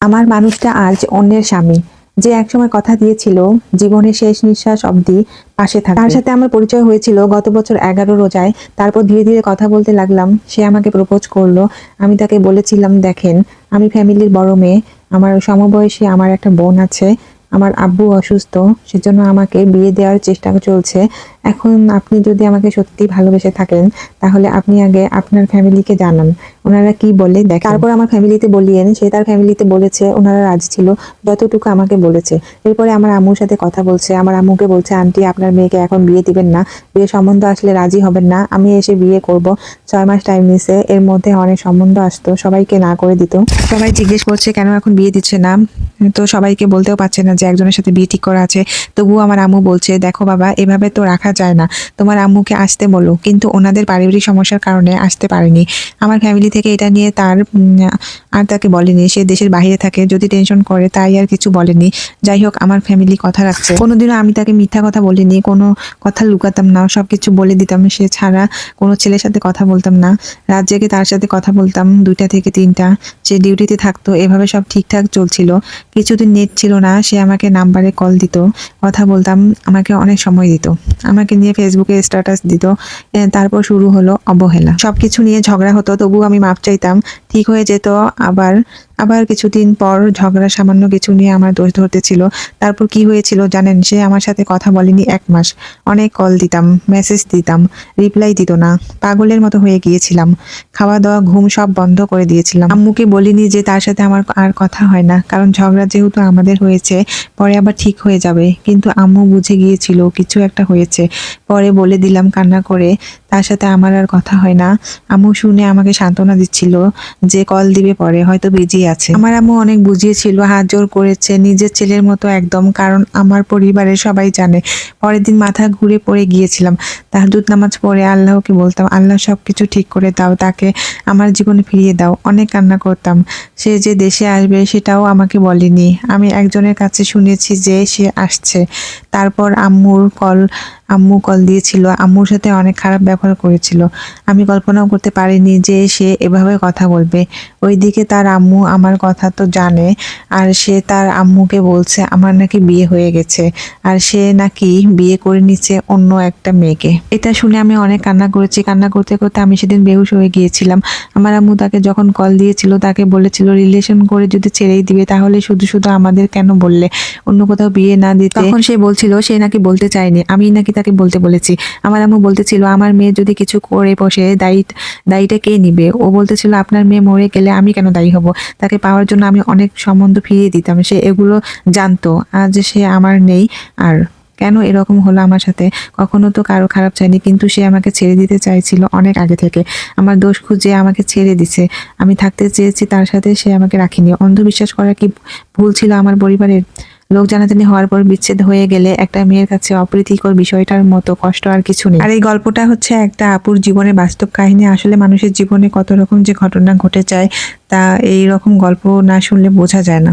আমার মানুষটা আজ অন্যের স্বামী, যে একসময় কথা দিয়েছিল জীবনের শেষ নিঃশ্বাস অবধি পাশে থাকবে। তার সাথে আমার পরিচয় হয়েছিল গত বছর 11 রোজায়। তারপর ধীরে ধীরে কথা বলতে লাগলাম। সে আমাকে প্রপোজ করলো। আমি তাকে বলেছিলাম, দেখেন, আমি ফ্যামিলির বড় মেয়ে, আমার সমবয়সী আমার একটা বোন আছে, আমার আব্বু অসুস্থ, সেজন্য আমাকে বিয়ে দেওয়ার চেষ্টা চলছে। এখন আপনি যদি আমাকে সত্যি ভালোবেসে থাকেন, তাহলে আপনি আগে আপনার ফ্যামিলিকে জানান ওনারা কি বলে দেখেন। তারপর আমার ফ্যামিলিতে বলিয়েন। সে তার ফ্যামিলিতে বলেছে, ওনারা রাজি ছিল যতটুকু আমাকে বলেছে। এরপরে আমার আম্মুর সাথে কথা বলছে, আমার আম্মুকে বলছে, আন্টি আপনার মেয়েকে এখন বিয়ে দিবেন না, বিয়ে সম্বন্ধ আসলে রাজি হবেন না, আমি এসে বিয়ে করব। 6 মাস টাইম নিছে। এর মধ্যে অনেক সম্বন্ধ আসতো, সবাইকে না করে দিত। সবাই জিজ্ঞেস করছে কেন এখন বিয়ে দিচ্ছে না, তো সবাইকে বলতেও পারছে না যে একজনের সাথে বিয়ে ঠিক করা আছে। তবুও আমার আম্মু বলছে, দেখো বাবা, এভাবে তো রাখা যায় না, তোমার আম্মুকে আসতে বলো। কিন্তু ওনাদের পারিবারিক সমস্যার কারণে আসতে পারেনি। আমার ফ্যামিলি থেকে এটা নিয়ে আর তাকে বলেনি। সে দেশের বাইরে থাকে, যদি টেনশন করে তাই আর কিছু বলেনি। যাই হোক, আমার ফ্যামিলি কথা রাখছে। কোনোদিনও আমি তাকে মিথ্যা কথা বলিনি, কোনো কথা লুকাতাম না, সবকিছু বলে দিতাম। সে ছাড়া কোনো ছেলের সাথে কথা বলতাম না। রাত জেগে তার সাথে কথা বলতাম 2টা থেকে 3টা। সে ডিউটিতে থাকতো। এভাবে সব ঠিকঠাক চলছিল। কিছুদিন নেট ছিল না, সে আমাকে নাম্বারে কল দিত, কথা বলতাম, আমাকে অনেক সময় দিত, আমাকে নিয়ে ফেসবুকে স্ট্যাটাস দিত। তারপর শুরু হলো অবহেলা। সবকিছু নিয়ে ঝগড়া হতো, তবু আমি মাপ চাইতাম, ঠিক হয়ে যেত। আবার আবার কিছুদিন পর ঝগড়া সামান্য কিছু নিয়ে আমার দোষ ধরতে ছিল। তারপর কি হয়েছিল জানেন? সে আমার সাথে কথা বলেনি 1 মাস। অনেক কল দিতাম, মেসেজ দিতাম, রিপ্লাই দিত না। পাগলের মতো হয়ে গিয়েছিলাম। খাওয়া দাওয়া ঘুম সব বন্ধ করে দিয়েছিলাম। আম্মুকে বলিনি যে তার সাথে আমার আর কথা হয় না, কারণ ঝগড়া যেহেতু আমাদের হয়েছে, পরে আবার ঠিক হয়ে যাবে। কিন্তু আম্মু বুঝে গিয়েছিল কিছু একটা হয়েছে। পরে বলে দিলাম কান্না করে, তার সাথে আমার আর কথা হয় না। আম্মু শুনে আমাকে সান্ত্বনা দিচ্ছিল যে কল দিবে পরে, হয়তো বিজি আছে। আমার আম্মু অনেক বুঝিয়েছিল, হাত জোর করেছে, নিজের ছেলের মতো একদম, কারণ আমার পরিবারের সবাই জানে। পরের দিন মাথা ঘুরে পড়ে গিয়েছিলাম। তাহাজ্জুদ নামাজ পড়ে আল্লাহকে বলতাম, আল্লাহ সবকিছু ঠিক করে দাও, তাকে আমার জীবনে ফিরিয়ে দাও। অনেক কান্না করতাম। সে যে দেশে আসবে সেটাও আমাকে বলেনি। আমি একজনের কাছে শুনেছি যে সে আসছে। তারপর আম্মু কল দিয়েছিল, আম্মুর সাথে অনেক খারাপ ব্যবহার করেছিল। আমি কল্পনাও করতে পারিনি যে সে এভাবে কথা বলবে। ওইদিকে তার আম্মু আমার কথা তো জানে, আর সে তার আম্মুকে বলছে আমার নাকি বিয়ে হয়ে গেছে, আর সে নাকি বিয়ে করে নিচ্ছে অন্য একটা মেয়েকে। এটা শুনে আমি অনেক কান্না করেছি। কান্না করতে করতে আমি সেদিন বেহুশ হয়ে গিয়েছিলাম। আমার আম্মু তাকে যখন কল দিয়েছিল, তাকে বলেছিল রিলেশন করে যদি ছেড়েই দিবে, তাহলে শুধু শুধু আমাদের কেন বললে, অন্য কোথাও বিয়ে না দিতে। তখন সে বলছিল সে নাকি বলতে চায়নি, আমি নাকি তাকে বলতে বলেছি। আমার আম্মু বলতেছিল আমার মেয়ে যদি কিছু করে বসে, দায়ীটা কে নিবে। ও বলতেছিল আপনার মেয়ে মরে গেলে আমি কেন দায়ী হব। তাকে পাওয়ার জন্য আমি অনেক সম্বন্ধ ফিরিয়ে দিতাম। সে এগুলো জানতো। আজ সে আমার নেই। আর কেন এরকম হলো আমার সাথে? কখনো তো কারো খারাপ চাইনি, কিন্তু সে আমাকে ছেড়ে দিতে চাইছিল অনেক আগে থেকে। আমার দোষ খুঁজে আমাকে ছেড়ে দিছে। আমি থাকতে চেয়েছি তার সাথে, সে আমাকে রাখিনি। অন্ধবিশ্বাস করা কি ভুল ছিল আমার পরিবারের? লোক জানাজানি হওয়ার পর বিচ্ছেদ হয়ে গেলে একটা মেয়ের কাছে অপ্রীতিকর বিষয়টার মতো কষ্ট আর কিছু নেই। আর এই গল্পটা হচ্ছে একটা আপুর জীবনের বাস্তব কাহিনী। আসলে মানুষের জীবনে কত রকম যে ঘটনা ঘটে যায়, তা এই রকম গল্প না শুনলে বোঝা যায় না।